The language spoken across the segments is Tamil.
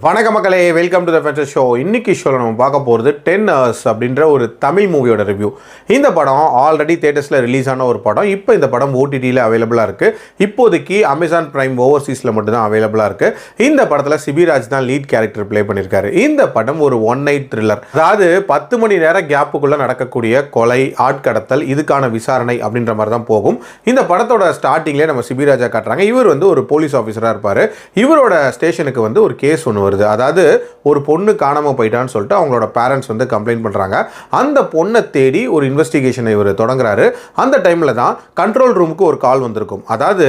வணக்க மக்களே, வெல்கம் டு த ஃபென்சர் ஷோ. இன்னைக்கு ஷோவில் நம்ம பார்க்க போகிறது 10 Hours அப்படின்ற ஒரு தமிழ் மூவியோட ரிவ்யூ. இந்த படம் ஆல்ரெடி தியேட்டர்ஸில் ரிலீஸ் ஆன ஒரு படம். இப்போ இந்த படம் ஓடிடியில் அவைலபிளாக இருக்குது. இப்போதைக்கு அமேசான் பிரைம் ஓவர்சீஸில் மட்டும்தான் அவைலபிளாக இருக்குது. இந்த படத்தில் சிபிராஜ் தான் லீட் கேரக்டர் ப்ளே பண்ணியிருக்காரு. இந்த படம் ஒரு ஒன் நைட் த்ரில்லர், அதாவது 10 மணி நேர கேப்புக்குள்ளே நடக்கக்கூடிய கொலை, ஆட்கடத்தல், இதுக்கான விசாரணை அப்படின்ற மாதிரி தான் போகும். இந்த படத்தோட ஸ்டார்டிங்லேயே நம்ம சிபிராஜா காட்டுறாங்க. இவர் வந்து ஒரு போலீஸ் ஆஃபீஸராக இருப்பார். இவரோட ஸ்டேஷனுக்கு வந்து ஒரு கேஸ் ஒன்று வருது. அதாவது ஒரு பொண்ணு காணாமல் போயிட்டான்னு சொல்லிட்டு அவங்களோட பேரண்ட்ஸ் வந்து கம்ப்ளைண்ட் பண்ணுறாங்க. அந்த பொண்ணை தேடி ஒரு இன்வெஸ்டிகேஷனை இவர் தொடங்குறாரு. அந்த டைமில் தான் கண்ட்ரோல் ரூமுக்கு ஒரு கால் வந்திருக்கும். அதாவது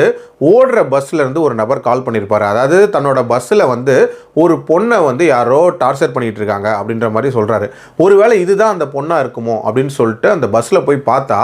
ஓடுற பஸ்ஸில் இருந்து ஒரு நபர் கால் பண்ணியிருப்பார். அதாவது தன்னோட பஸ்ஸில் வந்து ஒரு பொண்ணை வந்து யாரோ டார்ச்சர் பண்ணிட்டு இருக்காங்க அப்படின்ற மாதிரி சொல்கிறாரு. ஒருவேளை இதுதான் அந்த பொண்ணாக இருக்குமோ அப்படின்னு சொல்லிட்டு அந்த பஸ்ஸில் போய் பார்த்தா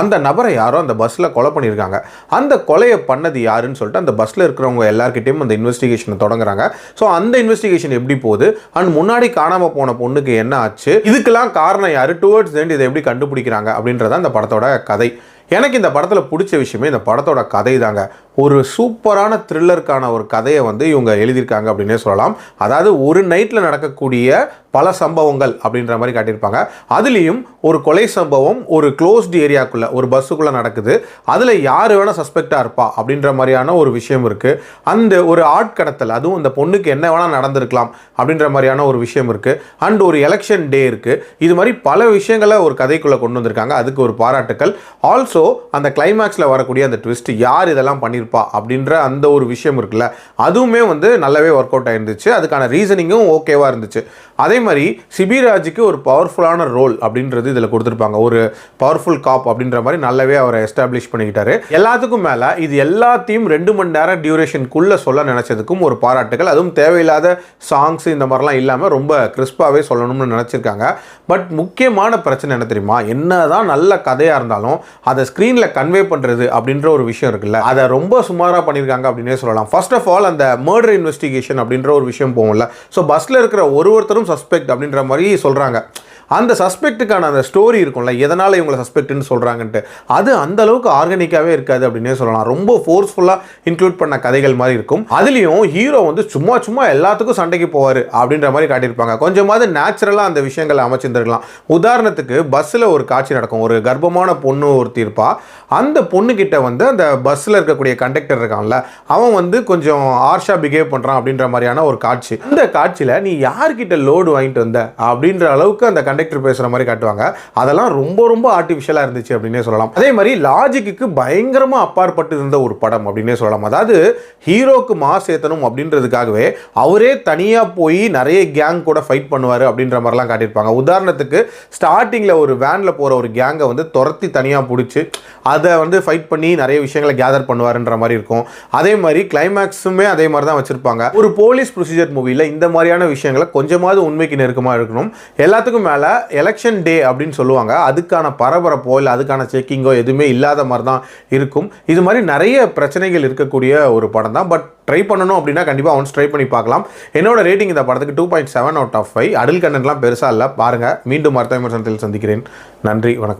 அந்த நபரை யாரோ அந்த பஸ்ஸில் கொலை பண்ணியிருக்காங்க. அந்த கொலையை பண்ணது யாருன்னு சொல்லிட்டு அந்த பஸ்ஸில் இருக்கிறவங்க எல்லார்கிட்டையும் அந்த இன்வெஸ்டிகேஷனை தொடங்குறாங்க. ஸோ அந்த இன்வெஸ்டிகேஷன் எப்படி போகுது, அண்ட் முன்னாடி காணாமல் போன பொண்ணுக்கு என்ன ஆச்சு, இதுக்கெல்லாம் காரணம் யாரு, டுவர்ட்ஸ் எண்ட் இதை எப்படி கண்டுபிடிக்கிறாங்க அப்படின்றத அந்த படத்தோட கதை. எனக்கு இந்த படத்தில் பிடிச்ச விஷயமே இந்த படத்தோட கதை தாங்க. ஒரு சூப்பரான த்ரில்லருக்கான ஒரு கதையை வந்து இவங்க எழுதியிருக்காங்க அப்படின்னே சொல்லலாம். அதாவது ஒரு நைட்டில் நடக்கக்கூடிய பல சம்பவங்கள் அப்படின்ற மாதிரி காட்டியிருப்பாங்க. அதுலேயும் ஒரு கொலை சம்பவம் ஒரு க்ளோஸ்டு ஏரியாக்குள்ளே ஒரு பஸ்ஸுக்குள்ளே நடக்குது. அதில் யார் வேணால் சஸ்பெக்டாக இருப்பா அப்படின்ற மாதிரியான ஒரு விஷயம் இருக்குது. அந்த ஒரு ஆட்கடத்தல், அதுவும் அந்த பொண்ணுக்கு என்ன வேணால் நடந்திருக்கலாம் அப்படின்ற மாதிரியான ஒரு விஷயம் இருக்குது. அண்ட் ஒரு எலெக்ஷன் டே இருக்குது. இது மாதிரி பல விஷயங்களை ஒரு கதைக்குள்ளே கொண்டு வந்திருக்காங்க. அதுக்கு ஒரு பாராட்டுக்கள். ஆல்சோ அந்த கிளைமேக்ஸில் வரக்கூடிய அந்த ட்விஸ்ட், யார் இதெல்லாம் பண்ணியிருப்பா அப்படின்ற அந்த ஒரு விஷயம் இருக்குல்ல, அதுவுமே வந்து நல்லாவே ஒர்க் அவுட் ஆயிருந்துச்சு. அதுக்கான ரீசனிங்கும் ஓகேவாக இருந்துச்சு. அதே மாதிரி சிபிராஜுக்கு ஒரு பவர்ஃபுல்லான ரோல் அப்படின்றது இதில் கொடுத்துருப்பாங்க. ஒரு பவர்ஃபுல் காப் அப்படின்ற மாதிரி நல்லாவே அவரை எஸ்டாப்ளிஷ் பண்ணிக்கிட்டாரு. எல்லாத்துக்கும் மேலே இது எல்லாத்தையும் 2 மணி நேரம் டியூரேஷனுக்குள்ளே சொல்ல நினச்சதுக்கும் ஒரு பாராட்டுகள். அதுவும் தேவையில்லாத சாங்ஸ் இந்த மாதிரிலாம் இல்லாமல் ரொம்ப கிறிஸ்பாகவே சொல்லணும்னு நினச்சிருக்காங்க. பட் முக்கியமான பிரச்சனை என்ன தெரியுமா, என்னதான் நல்ல கதையாக இருந்தாலும் அதை ஸ்க்ரீனில் கன்வே பண்ணுறது அப்படின்ற ஒரு விஷயம் இருக்குல்ல, அதை ரொம்ப சுமாராக பண்ணியிருக்காங்க அப்படின்னே சொல்லலாம். ஃபர்ஸ்ட் ஆஃப் ஆல் அந்த மர்டர் இன்வெஸ்டிகேஷன் அப்படின்ற ஒரு விஷயம் போகும்ல, ஸோ பஸ்ஸில் இருக்கிற ஒருத்தரும் சஸ்பெக்ட் அப்படின்ற மாதிரி சொல்கிறாங்க. அந்த சஸ்பெக்ட்டுக்கான அந்த ஸ்டோரி இருக்கும்ல, எதனால் இவங்களை சஸ்பெக்ட்னு சொல்கிறாங்கன்ட்டு, அது அந்த அளவுக்கு ஆர்கானிக்காகவே இருக்காது அப்படின்னே சொல்லலாம். ரொம்ப ஃபோர்ஸ்ஃபுல்லாக இன்க்ளூட் பண்ண கதைகள் மாதிரி இருக்கும். அதுலேயும் ஹீரோ வந்து சும்மா எல்லாத்துக்கும் சண்டைக்கு போவார் அப்படின்ற மாதிரி காட்டியிருப்பாங்க. கொஞ்சமாவது நேச்சுரலாக அந்த விஷயங்களை அமைச்சிருந்துருக்கலாம். உதாரணத்துக்கு பஸ்ஸில் ஒரு காட்சி நடக்கும். ஒரு கர்ப்பமான பொண்ணு ஒருத்தி இருப்பா. அந்த பொண்ணுக்கிட்ட வந்து அந்த பஸ்ஸில் இருக்கக்கூடிய கண்டக்டர் இருக்கான்ல, அவன் வந்து கொஞ்சம் ஹார்ஷாக பிஹேவ் பண்ணுறான் அப்படின்ற மாதிரியான ஒரு காட்சி. அந்த காட்சியில் நீ யார்கிட்ட லோடு வாங்கிட்டு வந்த அப்படின்ற அளவுக்கு அந்த கண்டக்டர் பேசுகிற மாதிரி காட்டுவாங்க. அதெல்லாம் ரொம்ப ஆர்டிஃபிஷியலாக இருந்துச்சு அப்படின்னே சொல்லலாம். அதே மாதிரி லாஜிக்கு பயங்கரமாக அப்பாற்பட்டு இருந்த ஒரு படம் அப்படின்னே சொல்லலாம். அதாவது ஹீரோக்கு மாஸ் ஏற்றணும் அப்படின்றதுக்காகவே அவரே தனியாக போய் நிறைய கேங் கூட ஃபைட் பண்ணுவார் அப்படின்ற மாதிரிலாம் காட்டியிருப்பாங்க. உதாரணத்துக்கு ஸ்டார்டிங்கில் ஒரு வேனில் போகிற ஒரு கேங்கை வந்து துரத்தி தனியாக பிடிச்சி அதை வந்து ஃபைட் பண்ணி நிறைய விஷயங்களை கேதர் பண்ணுவாருன்ற மாதிரி இருக்கும். அதே மாதிரி கிளைமேக்ஸுமே அதே மாதிரி தான் வச்சுருப்பாங்க. ஒரு போலீஸ் ப்ரொசீஜர் மூவியில் இந்த மாதிரியான விஷயங்களை கொஞ்சமாவது உண்மைக்கு நெருக்கமாக இருக்கணும். எல்லாத்துக்கும் மேலே எலெக்ஷன் டே அப்படின்னு சொல்லுவாங்க, அதுக்கான பரபரப்போ இல்லை அதுக்கான செக்கிங்கோ எதுவுமே இல்லாத மாதிரி தான் இருக்கும். இது மாதிரி நிறைய பிரச்சனைகள் இருக்கக்கூடிய ஒரு படம் தான். பட் ட்ரை பண்ணணும் அப்படின்னா கண்டிப்பாக ஒன்ஸ் ட்ரை பண்ணி பார்க்கலாம். என்னோட ரேட்டிங் இந்த படத்துக்கு 2.7 out of 5. அடல் கண்டென்ட்லாம் பெருசாக இல்லை, பாருங்கள். மீண்டும் அடுத்த விமர்சனத்தில் சந்திக்கிறேன். நன்றி, வணக்கம்.